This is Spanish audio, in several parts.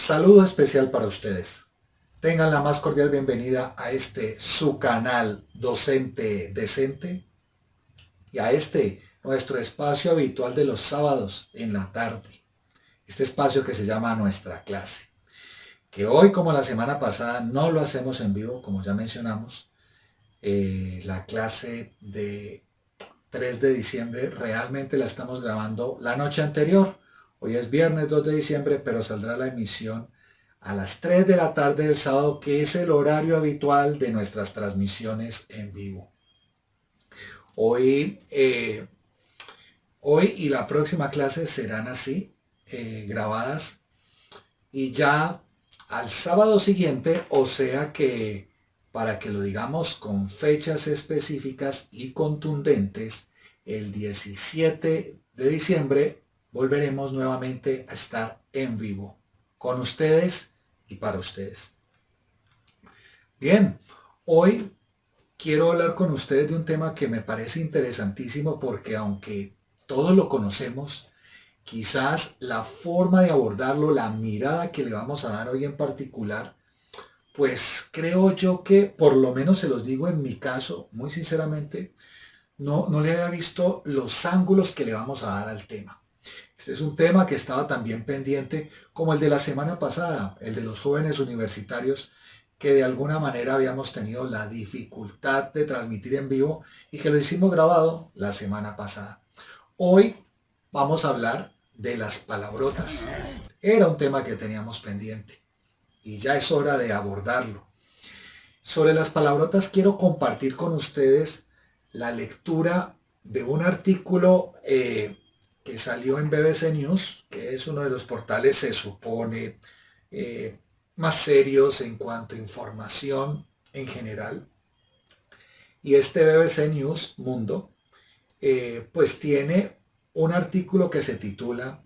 Saludo especial para ustedes. Tengan la más cordial bienvenida a este su canal Docente Decente y a este nuestro espacio habitual de los sábados en la tarde. Este espacio que se llama Nuestra Clase. Que hoy, como la semana pasada, no lo hacemos en vivo, como ya mencionamos. La clase de 3 de diciembre realmente la estamos grabando la noche anterior. Hoy es viernes 2 de diciembre, pero saldrá la emisión a las 3 de la tarde del sábado, que es el horario habitual de nuestras transmisiones en vivo. Hoy y la próxima clase serán así, grabadas, y ya al sábado siguiente, o sea que para que lo digamos con fechas específicas y contundentes, el 17 de diciembre volveremos nuevamente a estar en vivo con ustedes y para ustedes. Bien, hoy quiero hablar con ustedes de un tema que me parece interesantísimo porque aunque todos lo conocemos, quizás la forma de abordarlo, la mirada que le vamos a dar hoy en particular, pues creo yo que, por lo menos se los digo en mi caso, muy sinceramente, no le había visto los ángulos que le vamos a dar al tema. Este es un tema que estaba también pendiente como el de la semana pasada, el de los jóvenes universitarios, que de alguna manera habíamos tenido la dificultad de transmitir en vivo y que lo hicimos grabado la semana pasada. Hoy vamos a hablar de las palabrotas. Era un tema que teníamos pendiente y ya es hora de abordarlo. Sobre las palabrotas quiero compartir con ustedes la lectura de un artículo que salió en BBC News, que es uno de los portales, se supone, más serios en cuanto a información en general. Y este BBC News Mundo, pues tiene un artículo que se titula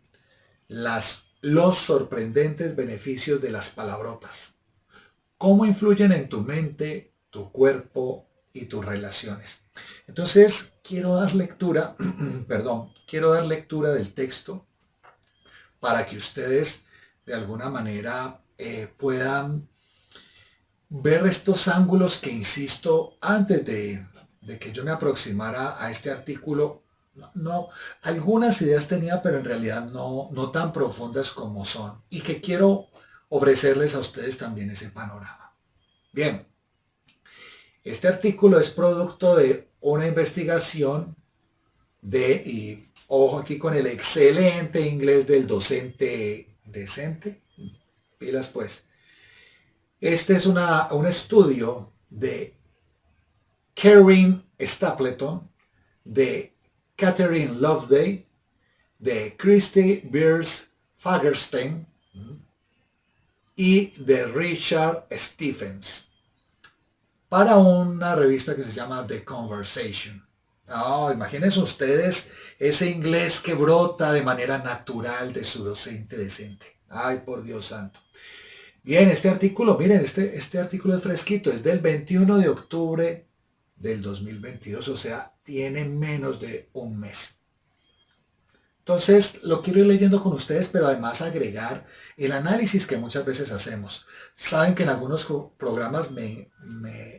los sorprendentes beneficios de las palabrotas. ¿Cómo influyen en tu mente, tu cuerpo y tus relaciones? Entonces, quiero dar lectura, quiero dar lectura del texto para que ustedes de alguna manera puedan ver estos ángulos que, insisto, antes de que yo me aproximara a este artículo, algunas ideas tenía, pero en realidad no tan profundas como son, y que quiero ofrecerles a ustedes también ese panorama. Bien, este artículo es producto de una investigación y ojo aquí con el excelente inglés del docente decente, pilas pues. Este es un estudio de Karen Stapleton, de Catherine Loveday, de Christy Beers Fagerstein y de Richard Stephens, para una revista que se llama The Conversation. Imagínense ustedes ese inglés que brota de manera natural de su docente decente. Ay, por Dios santo. Bien, este artículo, miren, este artículo es fresquito, es del 21 de octubre del 2022, o sea, tiene menos de un mes. Entonces, lo quiero ir leyendo con ustedes, pero además agregar el análisis que muchas veces hacemos. Saben que en algunos programas me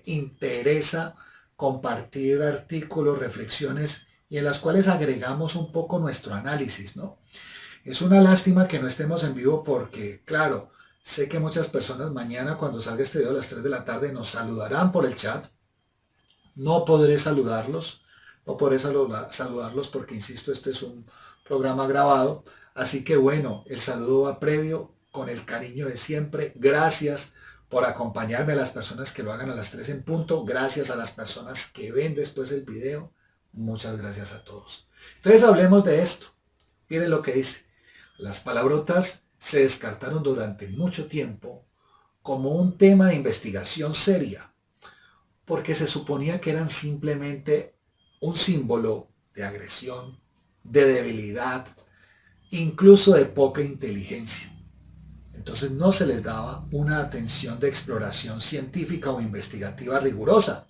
interesa compartir artículos, reflexiones, y en las cuales agregamos un poco nuestro análisis, ¿no? Es una lástima que no estemos en vivo porque, claro, sé que muchas personas mañana cuando salga este video a las 3 de la tarde nos saludarán por el chat. No podré saludarlos, porque, insisto, este es un programa grabado. Así que bueno, el saludo va previo con el cariño de siempre. Gracias por acompañarme, a las personas que lo hagan a las 3 en punto. Gracias a las personas que ven después el video. Muchas gracias a todos. Entonces hablemos de esto. Miren lo que dice. Las palabrotas se descartaron durante mucho tiempo como un tema de investigación seria, porque se suponía que eran simplemente un símbolo de agresión, de debilidad, incluso de poca inteligencia. Entonces no se les daba una atención de exploración científica o investigativa rigurosa.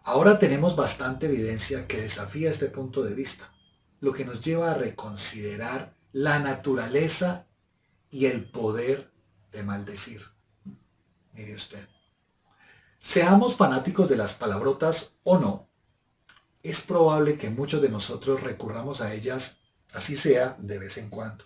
Ahora tenemos bastante evidencia que desafía este punto de vista, lo que nos lleva a reconsiderar la naturaleza y el poder de maldecir. Mire usted, seamos fanáticos de las palabrotas o no, es probable que muchos de nosotros recurramos a ellas, así sea, de vez en cuando.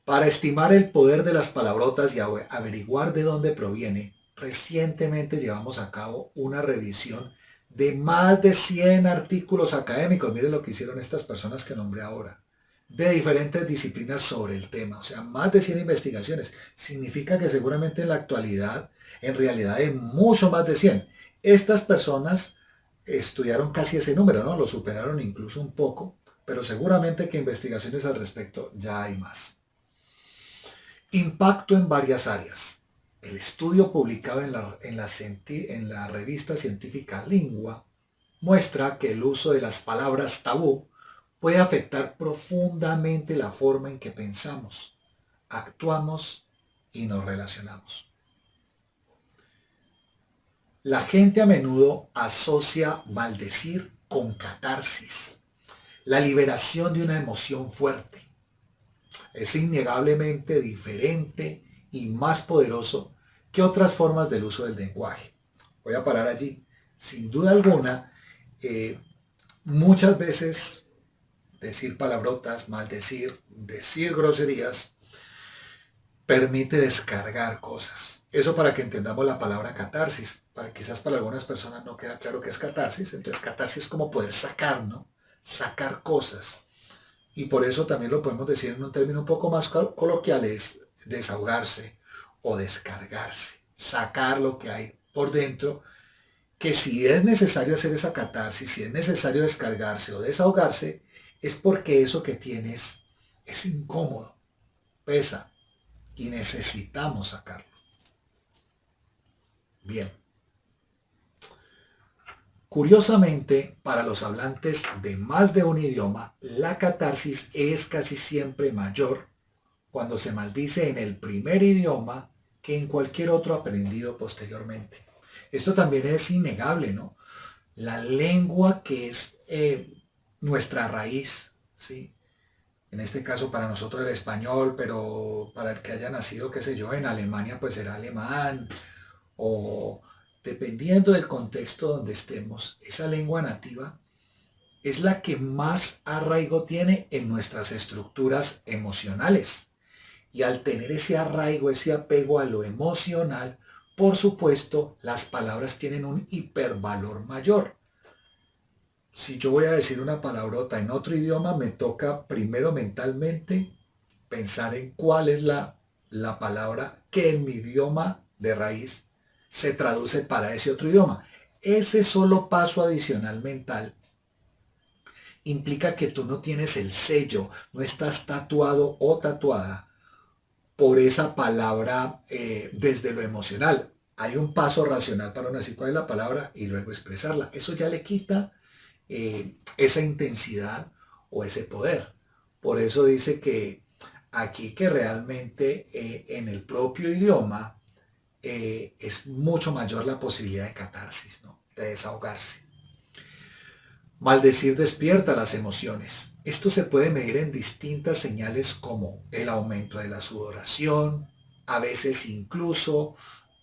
Para estimar el poder de las palabrotas y averiguar de dónde proviene, recientemente llevamos a cabo una revisión de más de 100 artículos académicos. Miren lo que hicieron estas personas que nombré ahora, de diferentes disciplinas sobre el tema. O sea, más de 100 investigaciones. Significa que seguramente en la actualidad, en realidad hay mucho más de 100. Estas personas estudiaron casi ese número, ¿no? Lo superaron incluso un poco, pero seguramente que investigaciones al respecto ya hay más. Impacto en varias áreas. El estudio publicado en la revista científica Lingua muestra que el uso de las palabras tabú puede afectar profundamente la forma en que pensamos, actuamos y nos relacionamos. La gente a menudo asocia maldecir con catarsis, la liberación de una emoción fuerte. Es innegablemente diferente y más poderoso que otras formas del uso del lenguaje. Voy a parar allí. Sin duda alguna, muchas veces decir palabrotas, maldecir, decir groserías, permite descargar cosas. Eso para que entendamos la palabra catarsis. Quizás para algunas personas no queda claro qué es catarsis. Entonces catarsis es como poder sacar, ¿no? Sacar cosas. Y por eso también lo podemos decir en un término un poco más coloquial, es desahogarse o descargarse. Sacar lo que hay por dentro, que si es necesario hacer esa catarsis, si es necesario descargarse o desahogarse, es porque eso que tienes es incómodo, pesa y necesitamos sacarlo. Bien. Curiosamente, para los hablantes de más de un idioma, la catarsis es casi siempre mayor cuando se maldice en el primer idioma que en cualquier otro aprendido posteriormente. Esto también es innegable, ¿no? La lengua que es nuestra raíz, ¿sí? En este caso para nosotros el español, pero para el que haya nacido, qué sé yo, en Alemania, pues será alemán, o dependiendo del contexto donde estemos, esa lengua nativa es la que más arraigo tiene en nuestras estructuras emocionales. Y al tener ese arraigo, ese apego a lo emocional, por supuesto, las palabras tienen un hipervalor mayor. Si yo voy a decir una palabrota en otro idioma, me toca primero mentalmente pensar en cuál es la palabra que en mi idioma de raíz se traduce para ese otro idioma. Ese solo paso adicional mental implica que tú no tienes el sello, no estás tatuado o tatuada por esa palabra desde lo emocional. Hay un paso racional para no decir cuál es la palabra y luego expresarla. Eso ya le quita esa intensidad o ese poder. Por eso dice que aquí que realmente en el propio idioma es mucho mayor la posibilidad de catarsis, ¿no? De desahogarse. Maldecir despierta las emociones. Esto se puede medir en distintas señales como el aumento de la sudoración, a veces incluso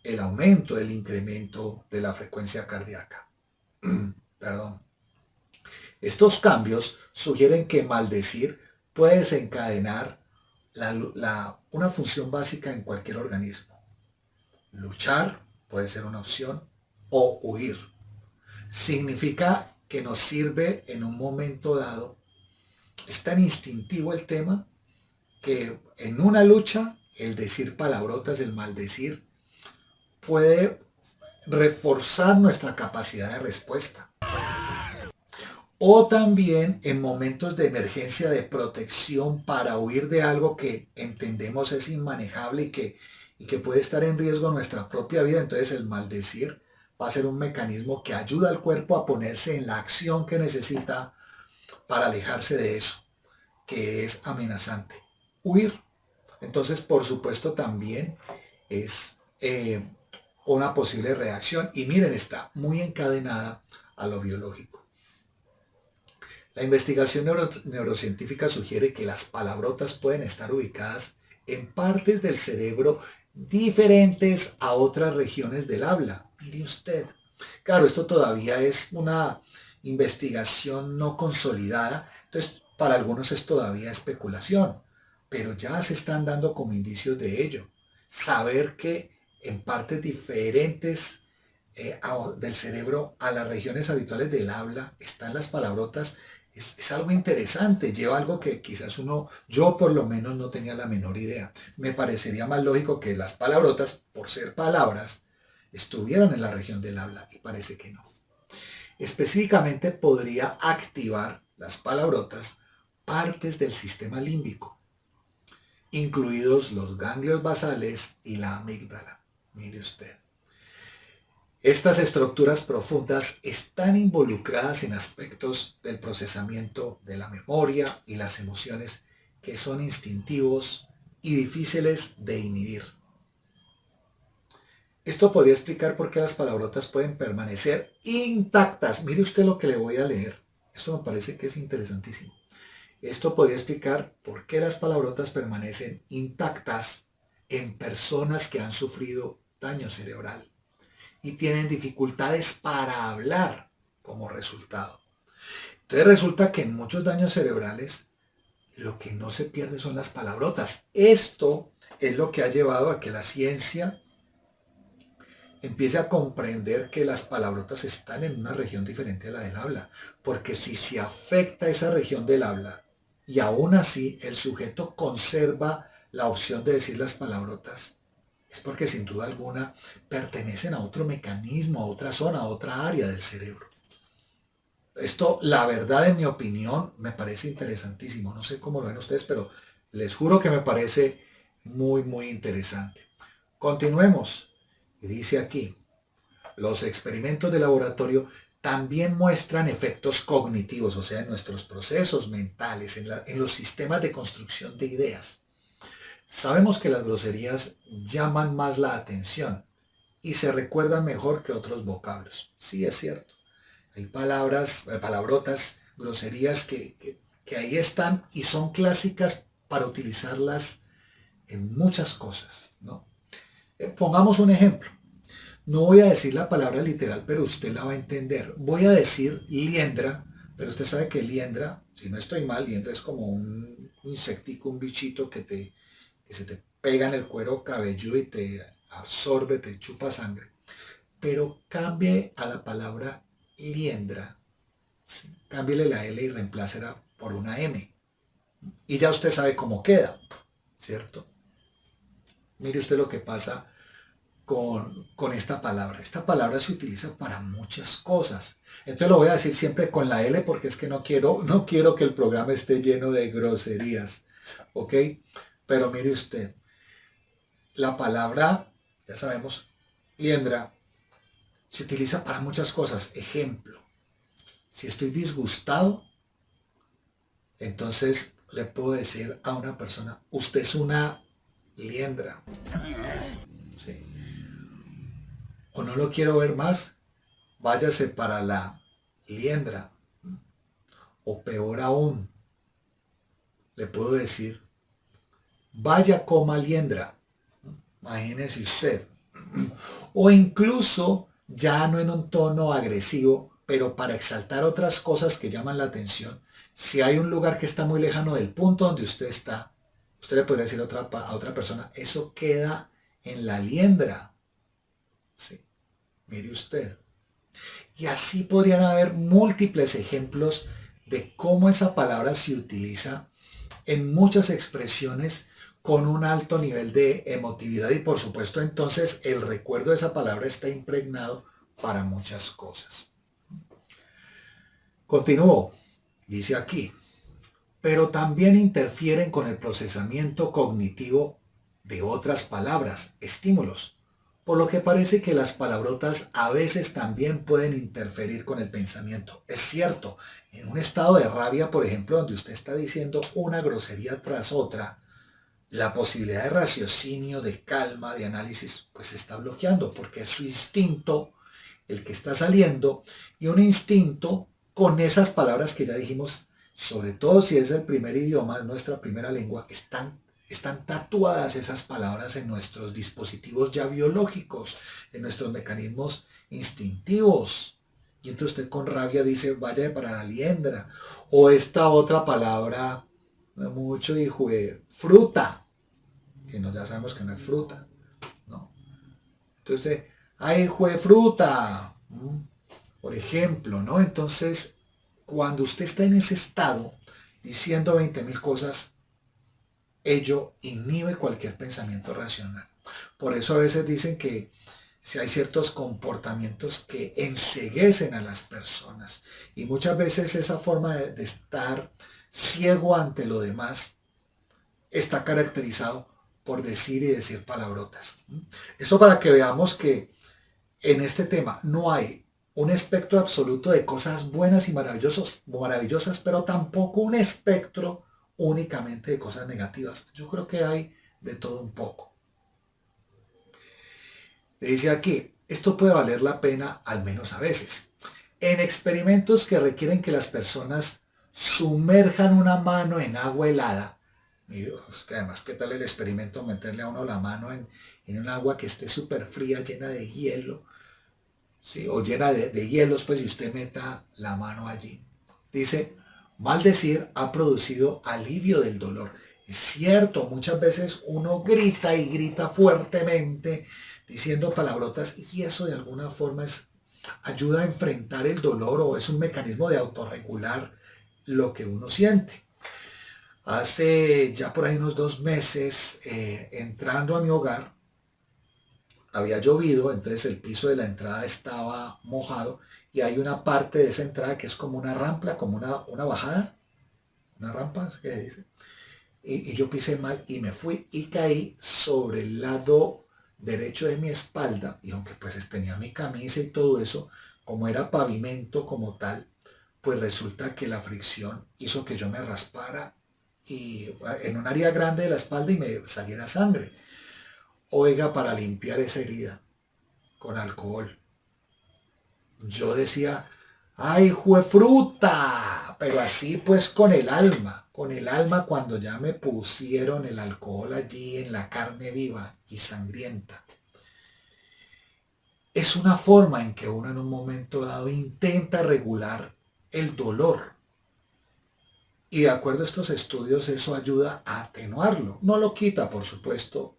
el aumento, el incremento de la frecuencia cardíaca. Perdón. Estos cambios sugieren que maldecir puede desencadenar una función básica en cualquier organismo. Luchar puede ser una opción o huir. Significa que nos sirve en un momento dado. Es tan instintivo el tema que en una lucha el decir palabrotas, el maldecir, puede reforzar nuestra capacidad de respuesta. O también en momentos de emergencia de protección para huir de algo que entendemos es inmanejable y que puede estar en riesgo nuestra propia vida. Entonces el maldecir va a ser un mecanismo que ayuda al cuerpo a ponerse en la acción que necesita para alejarse de eso, que es amenazante. Huir. Entonces, por supuesto, también es una posible reacción. Y miren, está muy encadenada a lo biológico. La investigación neurocientífica sugiere que las palabrotas pueden estar ubicadas en partes del cerebro diferentes a otras regiones del habla. Mire usted. Claro, esto todavía es una investigación no consolidada, entonces para algunos es todavía especulación, pero ya se están dando como indicios de ello. Saber que en partes diferentes del cerebro a las regiones habituales del habla están las palabrotas es algo interesante, lleva algo que quizás yo por lo menos no tenía la menor idea. Me parecería más lógico que las palabrotas, por ser palabras, estuvieran en la región del habla y parece que no. Específicamente podría activar las palabrotas partes del sistema límbico, incluidos los ganglios basales y la amígdala. Mire usted. Estas estructuras profundas están involucradas en aspectos del procesamiento de la memoria y las emociones que son instintivos y difíciles de inhibir. Esto podría explicar por qué las palabrotas pueden permanecer intactas. Mire usted lo que le voy a leer. Esto me parece que es interesantísimo. Esto podría explicar por qué las palabrotas permanecen intactas en personas que han sufrido daño cerebral y tienen dificultades para hablar como resultado. Entonces resulta que en muchos daños cerebrales lo que no se pierde son las palabrotas. Esto es lo que ha llevado a que la ciencia empiece a comprender que las palabrotas están en una región diferente a la del habla, porque si se afecta esa región del habla y aún así el sujeto conserva la opción de decir las palabrotas, es porque sin duda alguna pertenecen a otro mecanismo, a otra zona, a otra área del cerebro. Esto, la verdad, en mi opinión, me parece interesantísimo. No sé cómo lo ven ustedes, pero les juro que me parece muy, muy interesante. Continuemos. Y dice aquí, los experimentos de laboratorio también muestran efectos cognitivos, o sea, en nuestros procesos mentales, en los sistemas de construcción de ideas. Sabemos que las groserías llaman más la atención y se recuerdan mejor que otros vocablos. Sí, es cierto. Hay palabrotas, groserías que ahí están y son clásicas para utilizarlas en muchas cosas, ¿no? Pongamos un ejemplo. No voy a decir la palabra literal, pero usted la va a entender. Voy a decir liendra, pero usted sabe que liendra, si no estoy mal, liendra es como un insectico, un bichito que se te pega en el cuero cabelludo y te absorbe, te chupa sangre. Pero cambie a la palabra liendra, ¿sí? Cámbiele la L y reemplácela por una M. Y ya usted sabe cómo queda, ¿cierto? Mire usted lo que pasa con esta palabra. Esta palabra se utiliza para muchas cosas. Entonces lo voy a decir siempre con la L porque es que no quiero que el programa esté lleno de groserías. ¿Ok? Pero mire usted, la palabra, ya sabemos, liendra, se utiliza para muchas cosas. Ejemplo, si estoy disgustado, entonces le puedo decir a una persona, usted es una liendra. ¿Sí? O no lo quiero ver más, váyase para la liendra. O peor aún, le puedo decir, vaya coma liendra. Imagínese usted. O incluso, ya no en un tono agresivo, pero para exaltar otras cosas que llaman la atención, si hay un lugar que está muy lejano del punto donde usted está, usted le podría decir a otra persona, eso queda en la liendra. Sí, mire usted. Y así podrían haber múltiples ejemplos de cómo esa palabra se utiliza en muchas expresiones con un alto nivel de emotividad y por supuesto entonces el recuerdo de esa palabra está impregnado para muchas cosas. Continúo, dice aquí, pero también interfieren con el procesamiento cognitivo de otras palabras, estímulos, por lo que parece que las palabrotas a veces también pueden interferir con el pensamiento. Es cierto, en un estado de rabia, por ejemplo, donde usted está diciendo una grosería tras otra, la posibilidad de raciocinio, de calma, de análisis, pues se está bloqueando porque es su instinto el que está saliendo y un instinto con esas palabras que ya dijimos, sobre todo si es el primer idioma, nuestra primera lengua, están tatuadas esas palabras en nuestros dispositivos ya biológicos, en nuestros mecanismos instintivos. Y entonces usted con rabia dice, vaya para la liendra. O esta otra palabra, mucho hijo de fruta, que no, ya sabemos que no es fruta, ¿no? Entonces, ay, hijo de fruta, por ejemplo, ¿no? Entonces, cuando usted está en ese estado, diciendo 20.000 cosas, ello inhibe cualquier pensamiento racional. Por eso a veces dicen que si hay ciertos comportamientos que enceguecen a las personas y muchas veces esa forma de estar ciego ante lo demás está caracterizado por decir y decir palabrotas. Eso para que veamos que en este tema no hay un espectro absoluto de cosas buenas y maravillosas, pero tampoco un espectro únicamente de cosas negativas. Yo creo que hay de todo un poco. Le dice aquí, esto puede valer la pena al menos a veces. En experimentos que requieren que las personas sumerjan una mano en agua helada, mire, es que además, ¿qué tal el experimento meterle a uno la mano en un agua que esté súper fría, llena de hielo? ¿Sí? O llena de hielos, pues, y usted meta la mano allí. Dice, maldecir ha producido alivio del dolor. Es cierto, muchas veces uno grita y grita fuertemente diciendo palabrotas y eso de alguna forma ayuda a enfrentar el dolor o es un mecanismo de autorregular lo que uno siente. Hace ya por ahí unos 2 meses, entrando a mi hogar, había llovido, entonces el piso de la entrada estaba mojado y hay una parte de esa entrada que es como una rampa, como una bajada, una rampa, ¿qué se dice? Y yo pisé mal y me fui y caí sobre el lado derecho de mi espalda y aunque pues tenía mi camisa y todo eso, como era pavimento como tal, pues resulta que la fricción hizo que yo me raspara y en un área grande de la espalda y me saliera sangre. Oiga, para limpiar esa herida con alcohol. Yo decía, ¡ay, juefruta! Pero así pues con el alma cuando ya me pusieron el alcohol allí en la carne viva y sangrienta. Es una forma en que uno en un momento dado intenta regular el dolor. Y de acuerdo a estos estudios eso ayuda a atenuarlo. No lo quita, por supuesto,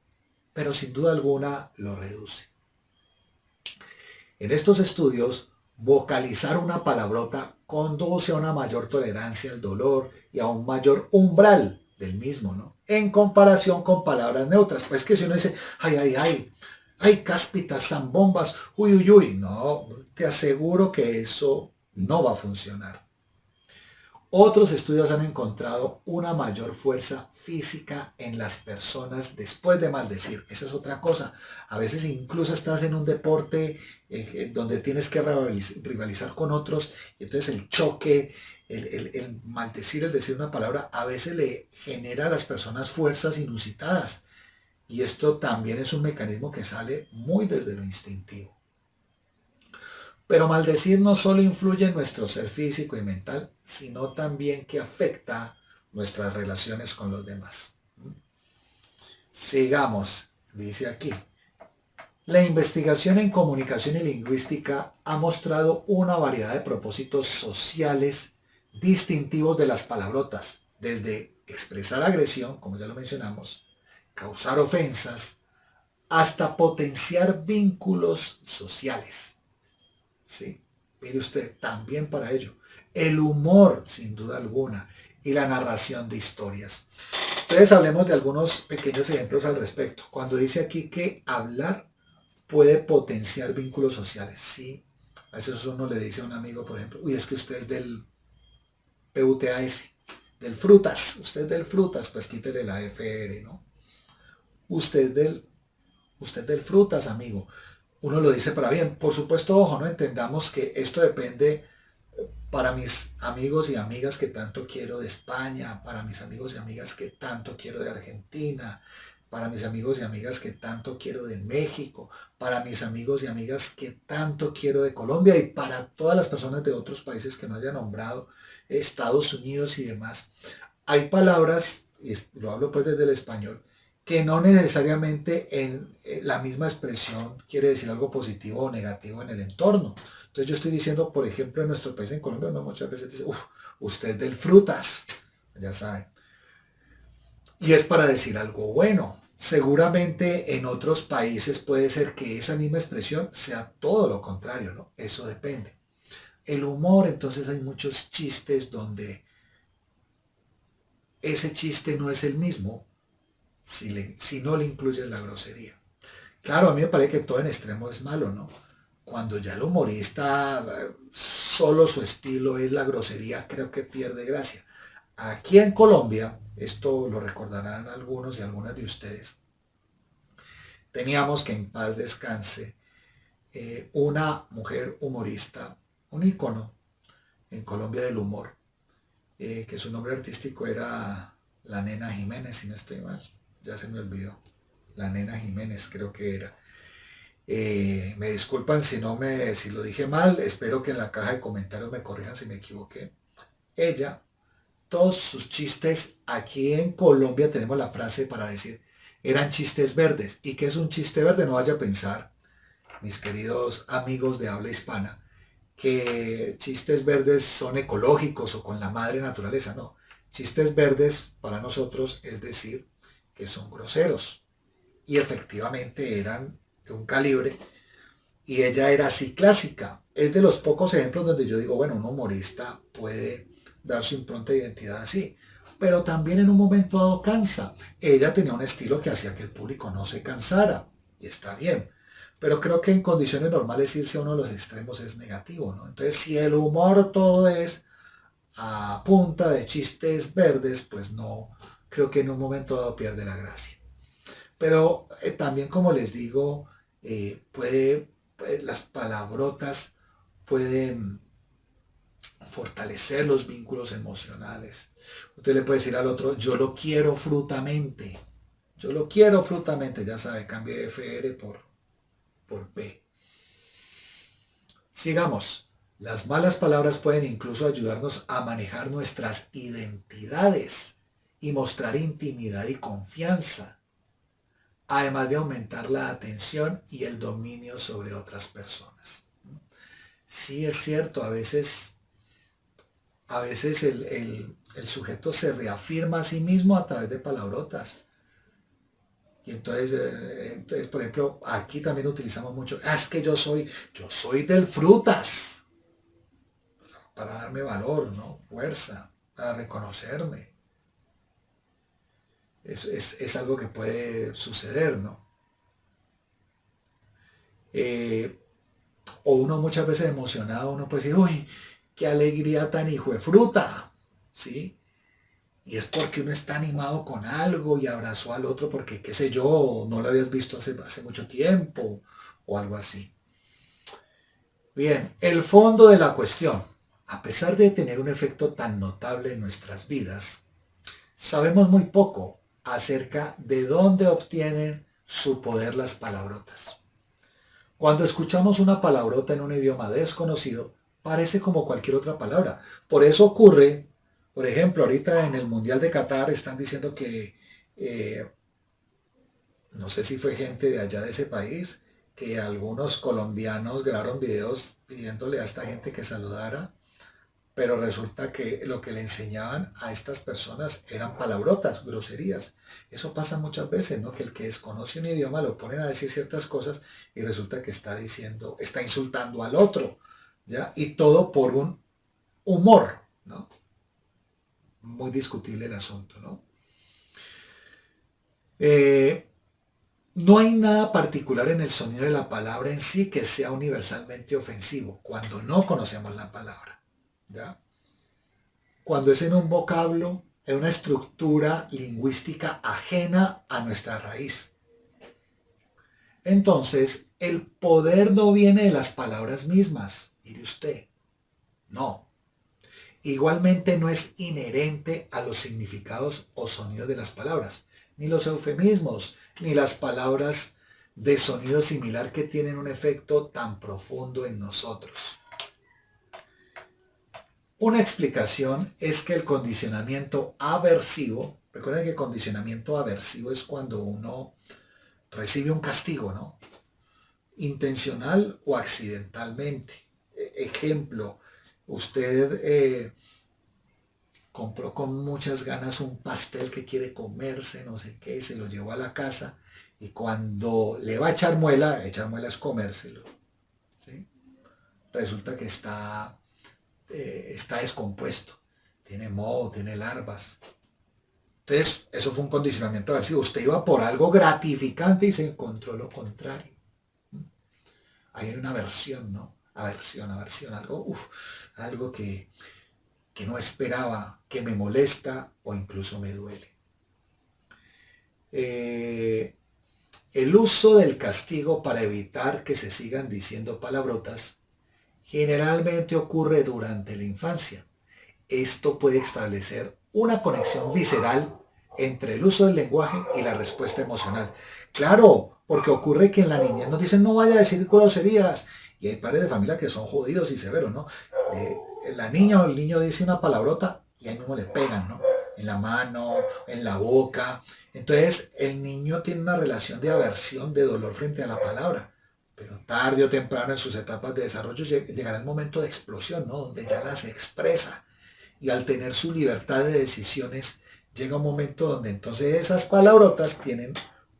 pero sin duda alguna lo reduce. En estos estudios, vocalizar una palabrota conduce a una mayor tolerancia al dolor y a un mayor umbral del mismo, ¿no? En comparación con palabras neutras. Pues que si uno dice, ay, ay, ay, ay, cáspitas, zambombas, uy, uy, uy, no, te aseguro que eso no va a funcionar. Otros estudios han encontrado una mayor fuerza física en las personas después de maldecir. Esa es otra cosa. A veces incluso estás en un deporte donde tienes que rivalizar con otros y entonces el choque, el maldecir, el decir una palabra, a veces le genera a las personas fuerzas inusitadas. Y esto también es un mecanismo que sale muy desde lo instintivo. Pero maldecir no solo influye en nuestro ser físico y mental, sino también que afecta nuestras relaciones con los demás. Sigamos, dice aquí. La investigación en comunicación y lingüística ha mostrado una variedad de propósitos sociales distintivos de las palabrotas, desde expresar agresión, como ya lo mencionamos, causar ofensas, hasta potenciar vínculos sociales. ¿Sí? Mire usted, también para ello. El humor, sin duda alguna, y la narración de historias. Entonces hablemos de algunos pequeños ejemplos al respecto. Cuando dice aquí que hablar puede potenciar vínculos sociales, ¿sí? A veces uno le dice a un amigo, por ejemplo, uy, es que usted es del PUTAS, del frutas, usted es del frutas, pues quítele la FR, ¿no? Usted es del frutas, amigo. Uno lo dice para bien. Por supuesto, ojo, no entendamos que esto depende para mis amigos y amigas que tanto quiero de España, para mis amigos y amigas que tanto quiero de Argentina, para mis amigos y amigas que tanto quiero de México, para mis amigos y amigas que tanto quiero de Colombia y para todas las personas de otros países que no haya nombrado, Estados Unidos y demás. Hay palabras, y lo hablo pues desde el español, que no necesariamente en la misma expresión quiere decir algo positivo o negativo en el entorno. Entonces yo estoy diciendo, por ejemplo, en nuestro país, en Colombia, uno muchas veces dice, uff, usted es del frutas, ya saben. Y es para decir algo bueno. Seguramente en otros países puede ser que esa misma expresión sea todo lo contrario, ¿no? Eso depende. El humor, entonces hay muchos chistes donde ese chiste no es el mismo si no le incluyes la grosería. Claro, a mí me parece que todo en extremo es malo, ¿no? Cuando ya el humorista solo su estilo es la grosería, creo que pierde gracia. Aquí en Colombia, esto lo recordarán algunos y algunas de ustedes, teníamos que en paz descanse una mujer humorista, un ícono en Colombia del humor, que su nombre artístico era La Nena Jiménez, si no estoy mal, ya se me olvidó. La Nena Jiménez creo que era. Me disculpan si lo dije mal, espero que en la caja de comentarios me corrijan si me equivoqué. Ella, todos sus chistes, aquí en Colombia tenemos la frase para decir, eran chistes verdes. ¿Y qué es un chiste verde? No vaya a pensar, mis queridos amigos de habla hispana, que chistes verdes son ecológicos o con la madre naturaleza, no. Chistes verdes para nosotros es decir que son groseros. Y efectivamente eran de un calibre y ella era así clásica. Es de los pocos ejemplos donde yo digo, bueno, un humorista puede dar su impronta de identidad así, pero también en un momento dado cansa. Ella tenía un estilo que hacía que el público no se cansara y está bien. Pero creo que en condiciones normales irse a uno de los extremos es negativo, ¿no? Entonces, si el humor todo es a punta de chistes verdes, pues no, creo que en un momento dado pierde la gracia. Pero también, como les digo, las palabrotas pueden fortalecer los vínculos emocionales. Usted le puede decir al otro, yo lo quiero frutamente. Yo lo quiero frutamente, ya sabe, cambie FR por P. Sigamos. Las malas palabras pueden incluso ayudarnos a manejar nuestras identidades y mostrar intimidad y confianza, además de aumentar la atención y el dominio sobre otras personas. Sí es cierto, a veces el sujeto se reafirma a sí mismo a través de palabrotas. Y entonces, por ejemplo, aquí también utilizamos mucho, es que yo soy del frutas, para darme valor, ¿no? Fuerza, para reconocerme. Es algo que puede suceder, ¿no? Eh, o uno muchas veces emocionado, uno puede decir, uy, qué alegría tan hijo de fruta, ¿sí? Y es porque uno está animado con algo y abrazó al otro porque, qué sé yo, no lo habías visto hace mucho tiempo o algo así. Bien, el fondo de la cuestión. A pesar de tener un efecto tan notable en nuestras vidas, sabemos muy poco acerca de dónde obtienen su poder las palabrotas. Cuando escuchamos una palabrota en un idioma desconocido, parece como cualquier otra palabra. Por eso ocurre, por ejemplo, ahorita en el Mundial de Qatar están diciendo que, no sé si fue gente de allá de ese país, que algunos colombianos grabaron videos pidiéndole a esta gente que saludara, pero resulta que lo que le enseñaban a estas personas eran palabrotas, groserías. Eso pasa muchas veces, ¿no? Que el que desconoce un idioma lo ponen a decir ciertas cosas y resulta que está insultando al otro, ¿ya? Y todo por un humor, ¿no? Muy discutible el asunto, ¿no? No hay nada particular en el sonido de la palabra en sí que sea universalmente ofensivo cuando no conocemos la palabra, ¿ya? Cuando es en un vocablo, en una estructura lingüística ajena a nuestra raíz. Entonces, el poder no viene de las palabras mismas, mire usted, no. Igualmente no es inherente a los significados o sonidos de las palabras, ni los eufemismos, ni las palabras de sonido similar que tienen un efecto tan profundo en nosotros. Una explicación es que el condicionamiento aversivo, recuerden que condicionamiento aversivo es cuando uno recibe un castigo, ¿no? Intencional o accidentalmente. Ejemplo, usted compró con muchas ganas un pastel que quiere comerse, no sé qué, se lo llevó a la casa y cuando le va a echar muela es comérselo, ¿sí? Resulta que está descompuesto, tiene moho, tiene larvas. Entonces, eso fue un condicionamiento aversivo. Usted iba por algo gratificante y se encontró lo contrario. Ahí hay una aversión, ¿no? Aversión, algo que no esperaba, que me molesta o incluso me duele. El uso del castigo para evitar que se sigan diciendo palabrotas generalmente ocurre durante la infancia. Esto puede establecer una conexión visceral entre el uso del lenguaje y la respuesta emocional. Claro, porque ocurre que en la niñez nos dicen no vaya a decir groserías y hay padres de familia que son jodidos y severos, ¿no? La niña o el niño dice una palabrota y ahí mismo le pegan, ¿no? En la mano, en la boca. Entonces el niño tiene una relación de aversión, de dolor frente a la palabra. Pero tarde o temprano en sus etapas de desarrollo llegará el momento de explosión, ¿no? Donde ya las expresa. Y al tener su libertad de decisiones, llega un momento donde entonces esas palabrotas tienen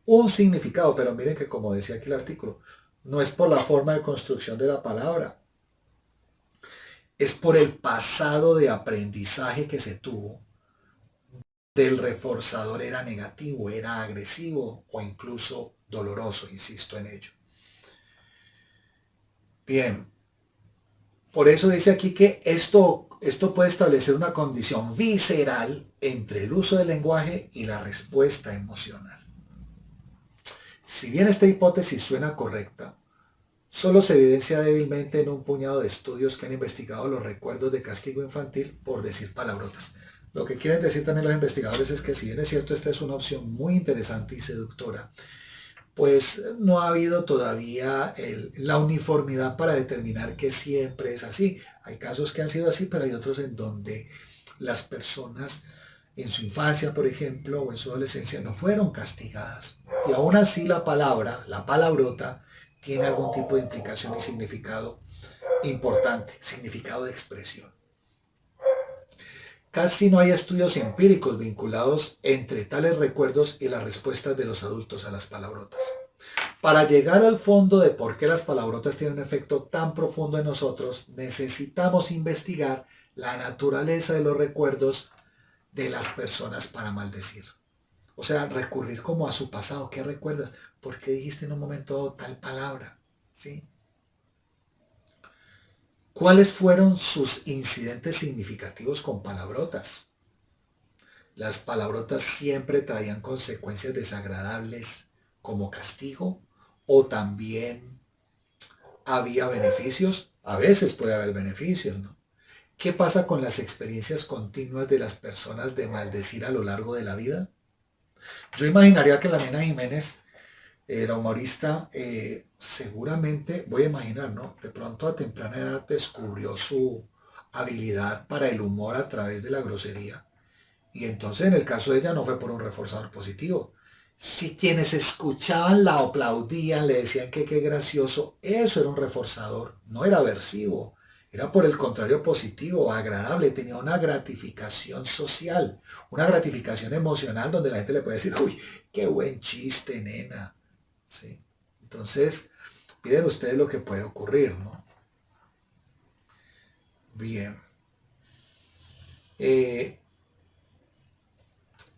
un significado. Pero miren que como decía aquí el artículo, no es por la forma de construcción de la palabra, es por el pasado de aprendizaje que se tuvo. Del reforzador era negativo, era agresivo o incluso doloroso, insisto en ello. Bien, por eso dice aquí que esto puede establecer una condición visceral entre el uso del lenguaje y la respuesta emocional. Si bien esta hipótesis suena correcta, solo se evidencia débilmente en un puñado de estudios que han investigado los recuerdos de castigo infantil por decir palabrotas. Lo que quieren decir también los investigadores es que si bien es cierto esta es una opción muy interesante y seductora, pues no ha habido todavía la uniformidad para determinar que siempre es así. Hay casos que han sido así, pero hay otros en donde las personas en su infancia, por ejemplo, o en su adolescencia no fueron castigadas. Y aún así la palabrota, tiene algún tipo de implicación y significado importante, significado de expresión. Casi no hay estudios empíricos vinculados entre tales recuerdos y las respuestas de los adultos a las palabrotas. Para llegar al fondo de por qué las palabrotas tienen un efecto tan profundo en nosotros, necesitamos investigar la naturaleza de los recuerdos de las personas para maldecir. O sea, recurrir como a su pasado. ¿Qué recuerdas? ¿Por qué dijiste en un momento tal palabra? ¿Sí? ¿Cuáles fueron sus incidentes significativos con palabrotas? Las palabrotas siempre traían consecuencias desagradables como castigo o también había beneficios. A veces puede haber beneficios, ¿no? ¿Qué pasa con las experiencias continuas de las personas de maldecir a lo largo de la vida? Yo imaginaría que la nena Jiménez, la humorista, seguramente, voy a imaginar, ¿no? De pronto a temprana edad descubrió su habilidad para el humor a través de la grosería. Y entonces en el caso de ella no fue por un reforzador positivo. Si quienes escuchaban la aplaudían, le decían que qué gracioso, eso era un reforzador, no era aversivo. Era por el contrario positivo, agradable, tenía una gratificación social, una gratificación emocional donde la gente le puede decir, uy, qué buen chiste, nena. ¿Sí? Entonces, miren ustedes lo que puede ocurrir, ¿no? Bien.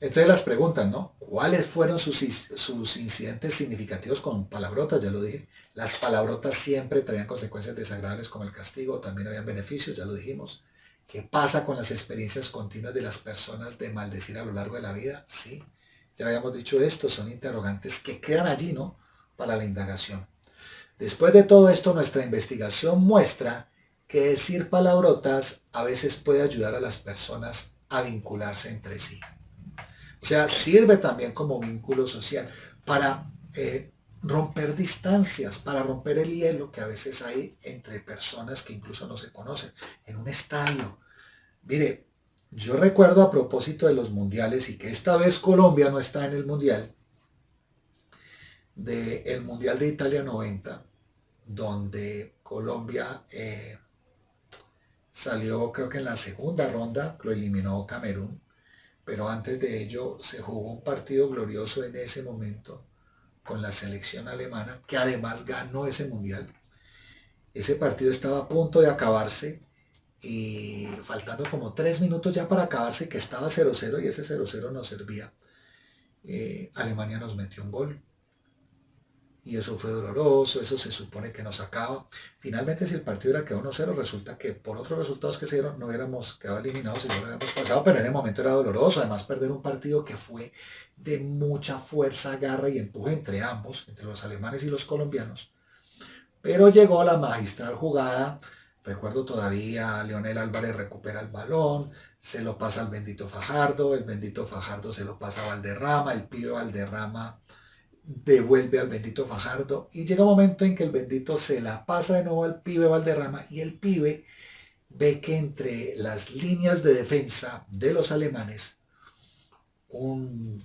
Entonces las preguntas, ¿no? ¿Cuáles fueron sus incidentes significativos con palabrotas? Ya lo dije. Las palabrotas siempre traían consecuencias desagradables como el castigo, también habían beneficios, ya lo dijimos. ¿Qué pasa con las experiencias continuas de las personas de maldecir a lo largo de la vida? Sí, ya habíamos dicho esto, son interrogantes que quedan allí, ¿no? Para la indagación. Después de todo esto, nuestra investigación muestra que decir palabrotas a veces puede ayudar a las personas a vincularse entre sí. O sea, sirve también como vínculo social para romper distancias, para romper el hielo que a veces hay entre personas que incluso no se conocen en un estadio. Mire, yo recuerdo a propósito de los mundiales y que esta vez Colombia no está en el mundial, del mundial de Italia 90, donde Colombia salió creo que en la segunda ronda, lo eliminó Camerún, pero antes de ello se jugó un partido glorioso en ese momento con la selección alemana, que además ganó ese mundial. Ese partido estaba a punto de acabarse y faltando como 3 minutos ya para acabarse, que estaba 0-0 y ese 0-0 nos servía. Alemania nos metió un gol y eso fue doloroso, eso se supone que nos acaba. Finalmente, si el partido hubiera quedado 1-0, resulta que por otros resultados que se dieron no hubiéramos quedado eliminados y no lo hubiéramos pasado, pero en el momento era doloroso. Además, perder un partido que fue de mucha fuerza, garra y empuje entre ambos, entre los alemanes y los colombianos. Pero llegó la magistral jugada. Recuerdo todavía, Leonel Álvarez recupera el balón, se lo pasa al bendito Fajardo, el bendito Fajardo se lo pasa a Valderrama, el pibe Valderrama devuelve al bendito Fajardo y llega un momento en que el bendito se la pasa de nuevo al pibe Valderrama y el pibe ve que entre las líneas de defensa de los alemanes un,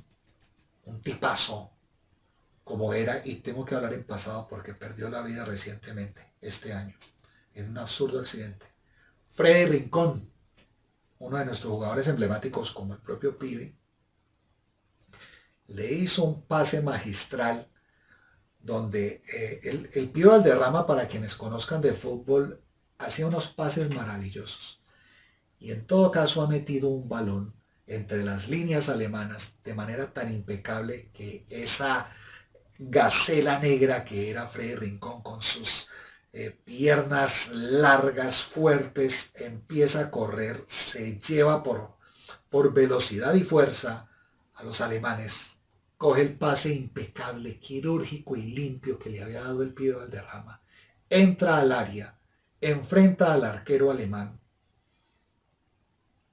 un tipazo como era, y tengo que hablar en pasado porque perdió la vida recientemente, este año, en un absurdo accidente. Freddy Rincón, uno de nuestros jugadores emblemáticos como el propio pibe, le hizo un pase magistral donde el Pío Valderrama, para quienes conozcan de fútbol, hacía unos pases maravillosos. Y en todo caso ha metido un balón entre las líneas alemanas de manera tan impecable que esa gacela negra que era Freddy Rincón con sus piernas largas, fuertes, empieza a correr, se lleva por velocidad y fuerza a los alemanes, coge el pase impecable, quirúrgico y limpio que le había dado el pibe Valderrama, entra al área, enfrenta al arquero alemán.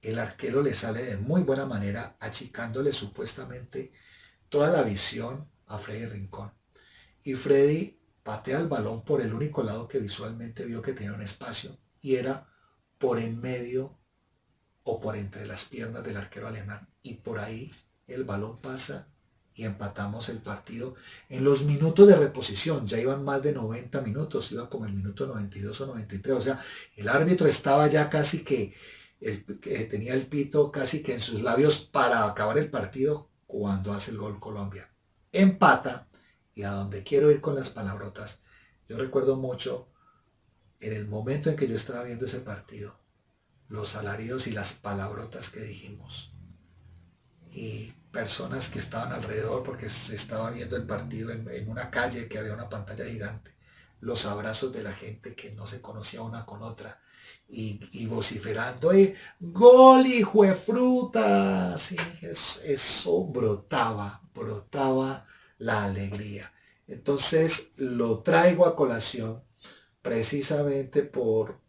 El arquero le sale de muy buena manera, achicándole supuestamente toda la visión a Freddy Rincón. Y Freddy patea el balón por el único lado que visualmente vio que tenía un espacio, y era por en medio o por entre las piernas del arquero alemán. Y por ahí el balón pasa y empatamos el partido en los minutos de reposición. Ya iban más de 90 minutos, iba como el minuto 92 o 93. O sea, el árbitro estaba ya casi que tenía el pito casi que en sus labios para acabar el partido cuando hace el gol Colombia. Empata, y a donde quiero ir con las palabrotas, yo recuerdo mucho en el momento en que yo estaba viendo ese partido, los alaridos y las palabrotas que dijimos. Y personas que estaban alrededor porque se estaba viendo el partido en una calle que había una pantalla gigante. Los abrazos de la gente que no se conocía una con otra. Y vociferando, ¡gol, hijo de fruta! Sí, eso brotaba la alegría. Entonces lo traigo a colación precisamente por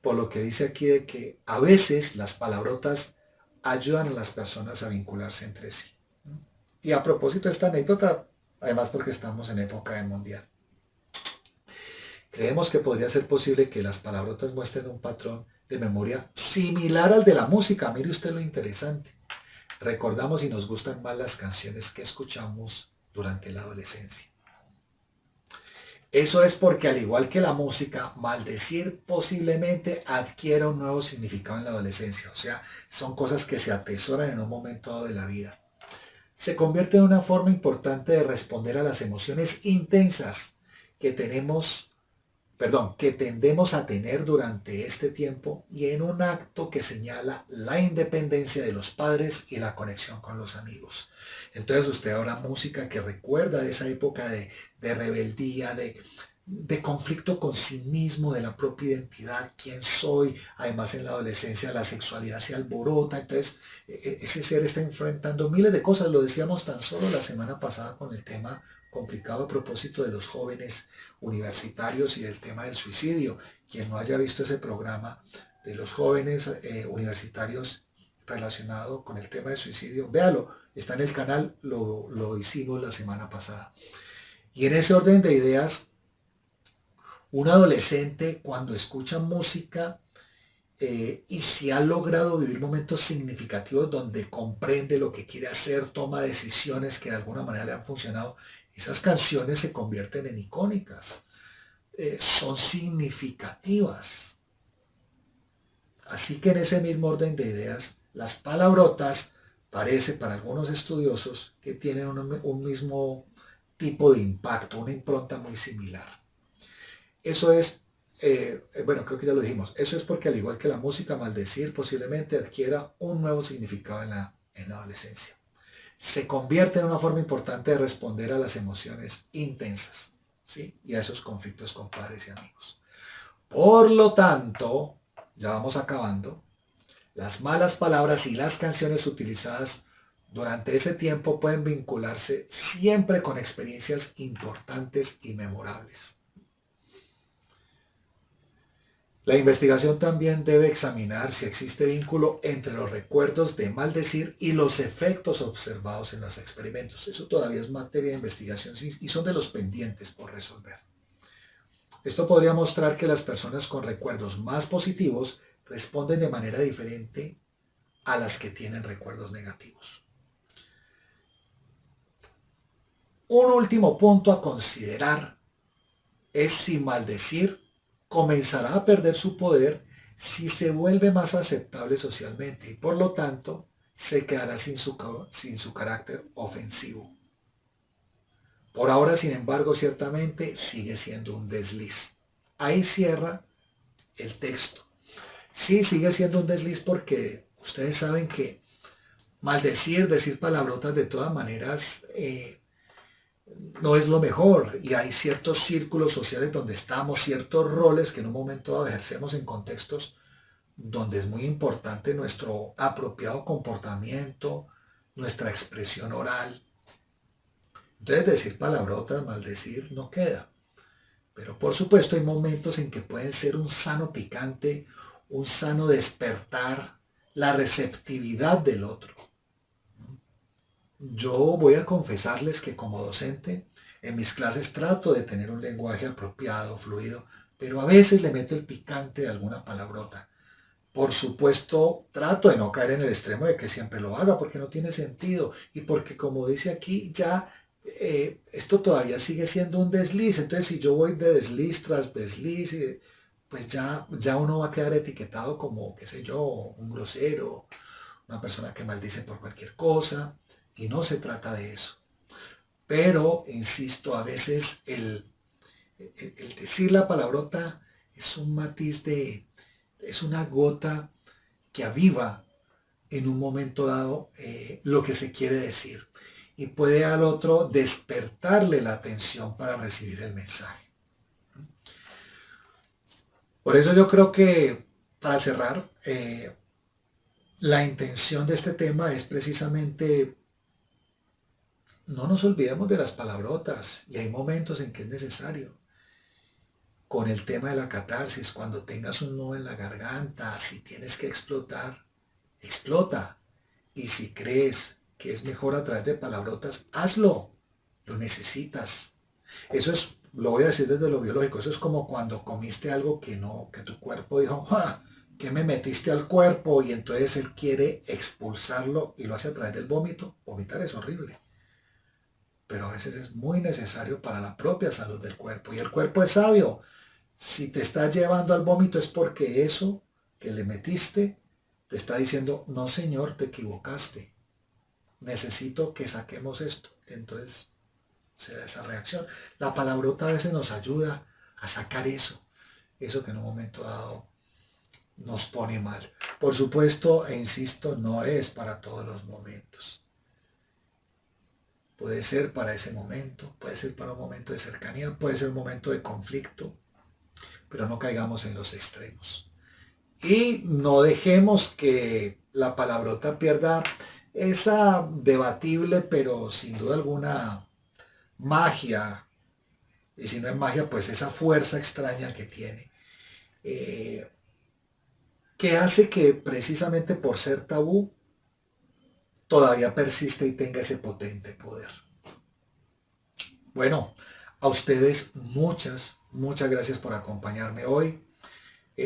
lo que dice aquí de que a veces las palabrotas ayudan a las personas a vincularse entre sí. Y a propósito de esta anécdota, además porque estamos en época de mundial, creemos que podría ser posible que las palabrotas muestren un patrón de memoria similar al de la música. Mire usted lo interesante. Recordamos y nos gustan más las canciones que escuchamos durante la adolescencia. Eso es porque, al igual que la música, maldecir posiblemente adquiera un nuevo significado en la adolescencia. O sea, son cosas que se atesoran en un momento dado de la vida. Se convierte en una forma importante de responder a las emociones intensas que que tendemos a tener durante este tiempo, y en un acto que señala la independencia de los padres y la conexión con los amigos. Entonces usted habrá música que recuerda de esa época de rebeldía, de conflicto con sí mismo, de la propia identidad, quién soy. Además, en la adolescencia la sexualidad se alborota, entonces ese ser está enfrentando miles de cosas. Lo decíamos tan solo la semana pasada con el tema complicado a propósito de los jóvenes universitarios y del tema del suicidio. Quien no haya visto ese programa de los jóvenes universitarios relacionado con el tema de suicidio, véalo, está en el canal, lo hicimos la semana pasada. Y en ese orden de ideas, un adolescente cuando escucha música y si ha logrado vivir momentos significativos donde comprende lo que quiere hacer, toma decisiones que de alguna manera le han funcionado, esas canciones se convierten en icónicas, son significativas. Así que en ese mismo orden de ideas, las palabrotas parece para algunos estudiosos que tienen un mismo tipo de impacto, una impronta muy similar. Eso es, bueno, creo que ya lo dijimos, eso es porque al igual que la música, maldecir posiblemente adquiera un nuevo significado en la adolescencia. Se convierte en una forma importante de responder a las emociones intensas, ¿sí? Y a esos conflictos con padres y amigos. Por lo tanto, ya vamos acabando, las malas palabras y las canciones utilizadas durante ese tiempo pueden vincularse siempre con experiencias importantes y memorables. La investigación también debe examinar si existe vínculo entre los recuerdos de maldecir y los efectos observados en los experimentos. Eso todavía es materia de investigación y son de los pendientes por resolver. Esto podría mostrar que las personas con recuerdos más positivos responden de manera diferente a las que tienen recuerdos negativos. Un último punto a considerar es si maldecir comenzará a perder su poder si se vuelve más aceptable socialmente y por lo tanto se quedará sin su carácter ofensivo. Por ahora, sin embargo, ciertamente sigue siendo un desliz. Ahí cierra el texto. Sí, sigue siendo un desliz porque ustedes saben que maldecir, decir palabrotas de todas maneras no es lo mejor y hay ciertos círculos sociales donde estamos, ciertos roles que en un momento dado ejercemos en contextos donde es muy importante nuestro apropiado comportamiento, nuestra expresión oral. Entonces decir palabrotas, maldecir, no queda. Pero por supuesto hay momentos en que pueden ser un sano picante, un sano despertar la receptividad del otro. Yo voy a confesarles que como docente en mis clases trato de tener un lenguaje apropiado, fluido, pero a veces le meto el picante de alguna palabrota. Por supuesto, trato de no caer en el extremo de que siempre lo haga porque no tiene sentido y porque como dice aquí ya esto todavía sigue siendo un desliz. Entonces si yo voy de desliz tras desliz, pues ya uno va a quedar etiquetado como, qué sé yo, un grosero, una persona que maldice por cualquier cosa. Y no se trata de eso. Pero, insisto, a veces el decir la palabrota es un matiz es una gota que aviva en un momento dado lo que se quiere decir. Y puede al otro despertarle la atención para recibir el mensaje. Por eso yo creo que, para cerrar, la intención de este tema es precisamente no nos olvidemos de las palabrotas y hay momentos en que es necesario. Con el tema de la catarsis, cuando tengas un nudo en la garganta, si tienes que explotar, explota. Y si crees que es mejor a través de palabrotas, hazlo. Lo necesitas. Eso es, lo voy a decir desde lo biológico, eso es como cuando comiste algo que no, que tu cuerpo dijo, ¡ah! ¿Qué me metiste al cuerpo? Y entonces él quiere expulsarlo y lo hace a través del vómito. Vomitar es horrible. Pero a veces es muy necesario para la propia salud del cuerpo. Y el cuerpo es sabio. Si te está llevando al vómito es porque eso que le metiste te está diciendo, no señor, te equivocaste. Necesito que saquemos esto. Entonces se da esa reacción. La palabrota a veces nos ayuda a sacar eso. Eso que en un momento dado nos pone mal. Por supuesto, e insisto, no es para todos los momentos. Puede ser para ese momento, puede ser para un momento de cercanía, puede ser un momento de conflicto, pero no caigamos en los extremos. Y no dejemos que la palabrota pierda esa debatible, pero sin duda alguna, magia, y si no es magia, pues esa fuerza extraña que tiene, que hace que precisamente por ser tabú, todavía persiste y tenga ese potente poder. Bueno, a ustedes muchas gracias por acompañarme hoy.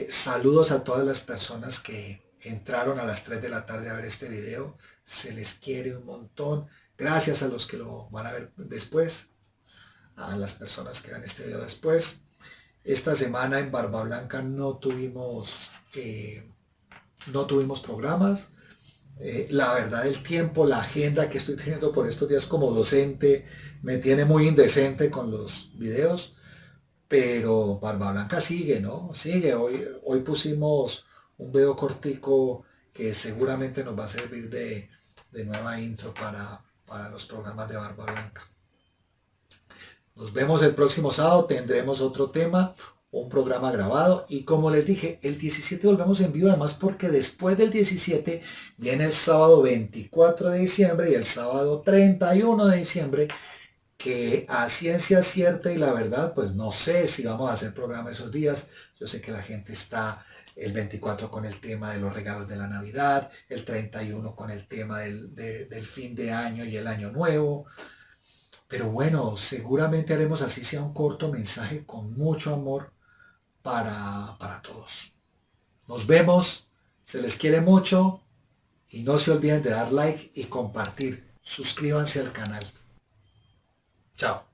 Saludos a todas las personas que entraron a las 3 de la tarde a ver este video. Se les quiere un montón. Gracias a los que lo van a ver después, a las personas que vean este video después. Esta semana en Barba Blanca no tuvimos programas. La verdad, el tiempo, la agenda que estoy teniendo por estos días como docente me tiene muy indecente con los videos, pero Barba Blanca sigue, ¿no? Sigue. Hoy pusimos un video cortico que seguramente nos va a servir de nueva intro para los programas de Barba Blanca. Nos vemos el próximo sábado, tendremos otro tema, un programa grabado y como les dije, el 17 volvemos en vivo, además porque después del 17 viene el sábado 24 de diciembre y el sábado 31 de diciembre, que a ciencia cierta y la verdad, pues no sé si vamos a hacer programa esos días. Yo sé que la gente está el 24 con el tema de los regalos de la Navidad, el 31 con el tema del fin de año y el año nuevo. Pero bueno, seguramente haremos así sea un corto mensaje con mucho amor para todos. Nos vemos, se les quiere mucho y no se olviden de dar like y compartir. Suscríbanse al canal. Chao.